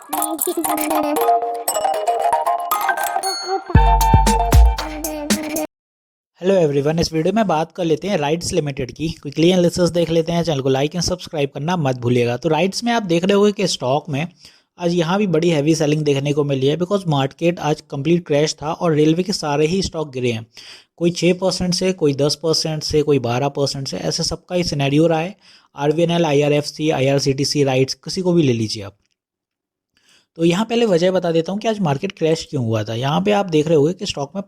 Hello everyone, इस video में बात कर लेते हैं राइट्स लिमिटेड की। क्विकली एनालिसिस देख लेते हैं। चैनल को लाइक एंड सब्सक्राइब करना मत भूलिएगा। तो राइट्स में आप देख रहे होंगे कि स्टॉक में आज यहाँ भी बड़ी हैवी सेलिंग देखने को मिली है, बिकॉज मार्केट आज कंप्लीट क्रैश था और रेलवे के सारे ही स्टॉक गिरे हैं। कोई 6% से, कोई 10% से, कोई 12% से, ऐसे सबका ही सिनेरियो रहा है। RVNL, IRFC, IRCTC, राइट्स, किसी को भी ले लीजिए आप। तो यहाँ पहले वजह बता देता हूँ कि आज मार्केट क्रैश क्यों हुआ था। यहाँ पे आप देख रहे होंगे कि स्टॉक में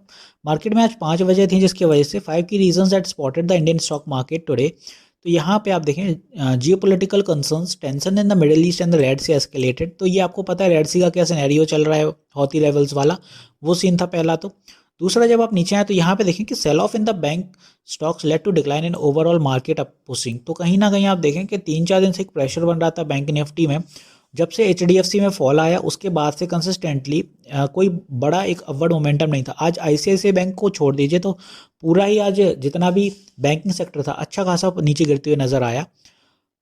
मार्केट में आज 5 वजह थी, जिसकी वजह से 5 की reasons that spotted the Indian stock market today. तो यहाँ पे आप देखें, geopolitical concerns, tension in the Middle East and the Red Sea escalated. तो ये आपको पता है रेड सी का क्या सिनेरियो चल रहा है, हौती लेवल्स वाला, वो सीन था पहला। तो दूसरा, जब आप नीचे आए तो यहाँ पे देखें कि sell off in the bank stocks led to decline in overall market up pushing. तो कहीं ना कहीं आप देखें कि 3-4 दिन से एक प्रेशर बन रहा था बैंक निफ्टी में। जब से HDFC में फॉल आया उसके बाद से कंसिस्टेंटली कोई बड़ा एक अपवर्ड मोमेंटम नहीं था। आज ICICI बैंक को छोड़ दीजिए तो पूरा ही आज जितना भी बैंकिंग सेक्टर था अच्छा खासा नीचे गिरते हुए नजर आया।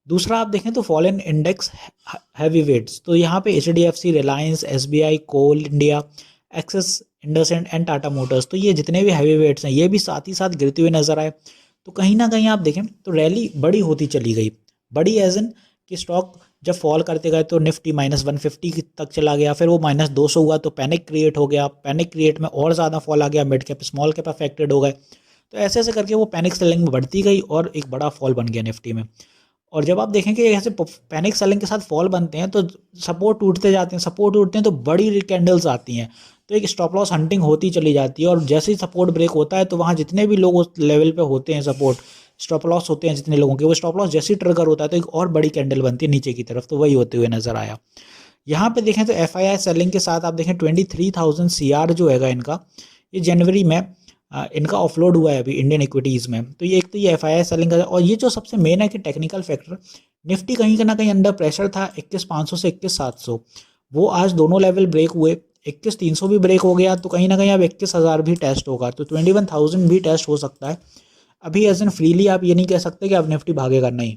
दूसरा, आप देखें तो fall in index heavy weights. तो यहाँ पे HDFC, Reliance, SBI, Coal India, Axis, IndusInd and Tata Motors, तो ये जितने भी हैवी वेट्स हैं ये भी साथ ही साथ गिरते हुए नजर आए। तो कहीं ना कहीं आप देखें तो रैली बड़ी होती चली गई। बड़ी एज इन कि स्टॉक जब फॉल करते गए तो निफ्टी -150 तक चला गया, फिर वो -200 हुआ तो पैनिक क्रिएट हो गया। पैनिक क्रिएट में और ज़्यादा फॉल आ गया, mid cap small cap affected हो गए। तो ऐसे ऐसे करके वो पैनिक सेलिंग में बढ़ती गई और एक बड़ा फॉल बन गया निफ्टी में। और जब आप देखें कि ऐसे पैनिक सेलिंग के साथ फॉल बनते हैं तो सपोर्ट टूटते जाते हैं, सपोर्ट टूटते हैं तो बड़ी कैंडल्स आती हैं, तो एक स्टॉप लॉस हंटिंग होती चली जाती है। और जैसे ही सपोर्ट ब्रेक होता है तो वहाँ जितने भी लोग उस लेवल पे होते हैं, सपोर्ट स्टॉप लॉस होते हैं जितने लोगों के, वो स्टॉप लॉस जैसे ही ट्रिगर होता है तो एक और बड़ी कैंडल बनती है नीचे की तरफ। तो वही होते हुए नजर आया। यहाँ पे देखें तो FII सेलिंग के साथ आप देखें 23,000 CR जो हैगा इनका, ये जनवरी में इनका ऑफलोड हुआ है अभी इंडियन इक्विटीज़ में। तो ये एक तो ये FII सेलिंग का, और ये जो सबसे मेन है कि टेक्निकल फैक्टर, निफ्टी कहीं ना कहीं अंडर प्रेशर था 21,500 से 21,700। वो आज दोनों लेवल ब्रेक हुए, 21,300 भी ब्रेक हो गया तो कहीं ना कहीं अब 21,000 भी टेस्ट होगा, तो 21,000 भी टेस्ट हो सकता है अभी। एज एन फ्रीली आप ये नहीं कह सकते कि अब निफ्टी भागेगा, नहीं।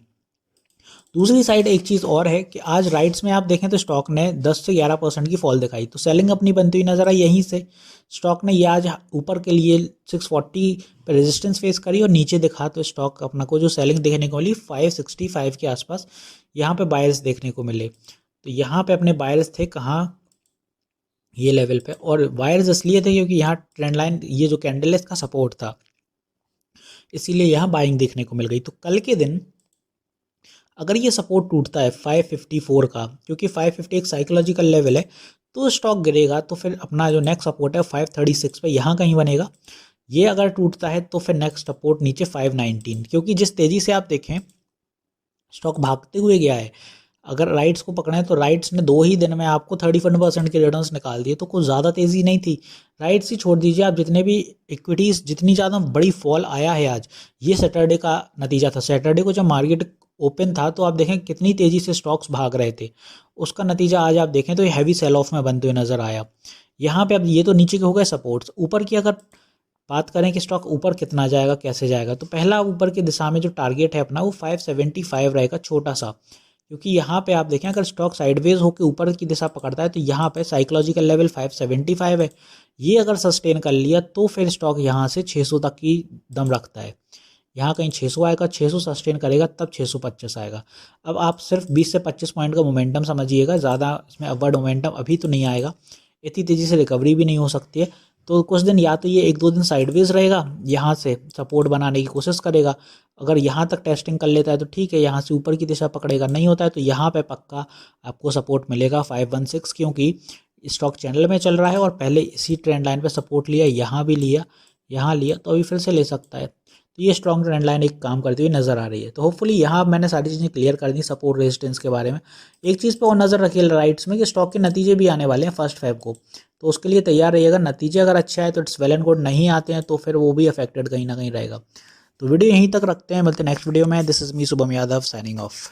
दूसरी साइड एक चीज़ और है कि आज राइट्स में आप देखें तो स्टॉक ने 10 से 11% की फॉल दिखाई, तो सेलिंग अपनी बनती हुई नजर आई। यहीं से स्टॉक ने ये आज ऊपर के लिए 640 पे रेजिस्टेंस फेस करी और नीचे दिखा तो स्टॉक अपना को जो सेलिंग देखने को मिली 565 के आसपास, यहाँ पे बायर्स देखने को मिले। तो यहाँ पे अपने बायर्स थे कहाँ, ये लेवल पे, और बायर्स इसलिए थे क्योंकि यहाँ ट्रेंड लाइन, ये जो कैंडल है इसका सपोर्ट था, इसीलिए यहाँ बाइंग देखने को मिल गई। तो कल के दिन अगर ये सपोर्ट टूटता है 554 का, क्योंकि 550 एक साइकोलॉजिकल लेवल है, तो स्टॉक गिरेगा। तो फिर अपना जो नेक्स्ट सपोर्ट है 536 पे यहाँ कहीं बनेगा। ये अगर टूटता है तो फिर नेक्स्ट सपोर्ट नीचे 519, क्योंकि जिस तेज़ी से आप देखें स्टॉक भागते हुए गया है। अगर राइट्स को पकड़ें तो राइट्स ने 2 ही दिन में आपको 31% के रिटर्न्स निकाल दिए, तो कुछ ज़्यादा तेज़ी नहीं थी। राइट्स ही छोड़ दीजिए आप, जितने भी इक्विटीज़, जितनी ज़्यादा बड़ी फॉल आया है आज, ये सैटरडे का नतीजा था। सैटरडे को जब मार्केट ओपन था तो आप देखें कितनी तेज़ी से स्टॉक्स भाग रहे थे, उसका नतीजा आज आप देखें तो ये हैवी सेल ऑफ में बनते हुए नज़र आया। यहाँ पे अब ये तो नीचे के हो गए सपोर्ट्स। ऊपर की अगर बात करें कि स्टॉक ऊपर कितना जाएगा, कैसे जाएगा, तो पहला ऊपर की दिशा में जो टारगेट है अपना वो 575 रहेगा, छोटा सा। क्योंकि यहाँ पे आप देखें अगर स्टॉक साइडवेज होकर ऊपर की दिशा पकड़ता है तो यहाँ पे साइकोलॉजिकल लेवल 575 है। ये अगर सस्टेन कर लिया तो फिर स्टॉक यहाँ से 600 तक की दम रखता है। यहाँ कहीं 600 आएगा, 600 सस्टेन करेगा तब 625 आएगा। अब आप सिर्फ 20 से 25 पॉइंट का मोमेंटम समझिएगा, ज़्यादा इसमें अपवर्ड मोमेंटम अभी तो नहीं आएगा, इतनी तेज़ी से रिकवरी भी नहीं हो सकती है। तो कुछ दिन या तो ये 1-2 दिन साइडवेज रहेगा, यहाँ से सपोर्ट बनाने की कोशिश करेगा। अगर यहाँ तक टेस्टिंग कर लेता है तो ठीक है, यहाँ से ऊपर की दिशा पकड़ेगा, नहीं होता है तो यहाँ पे पक्का आपको सपोर्ट मिलेगा 516, क्योंकि स्टॉक चैनल में चल रहा है और पहले इसी ट्रेंड लाइन पे सपोर्ट लिया, यहाँ भी लिया, यहाँ लिया, तो अभी फिर से ले सकता है। तो ये स्ट्रॉन्ग ट्रेंड लाइन एक काम करती हुई नज़र आ रही है। तो होपफुली यहाँ मैंने सारी चीज़ें क्लियर कर दी सपोर्ट रेजिस्टेंस के बारे में। एक चीज़ पे और नज़र रखिए राइट्स में कि स्टॉक के नतीजे भी आने वाले हैं 1 फेब को, तो उसके लिए तैयार रहिएगा। नतीजे अगर अच्छा है तो इट्स वेल एंड गुड, नहीं आते हैं तो फिर वो भी अफेक्टेड कहीं ना कहीं रहेगा। तो वीडियो यहीं तक रखते हैं, मिलते हैं नेक्स्ट वीडियो में। This is me Shubham Yadav signing off.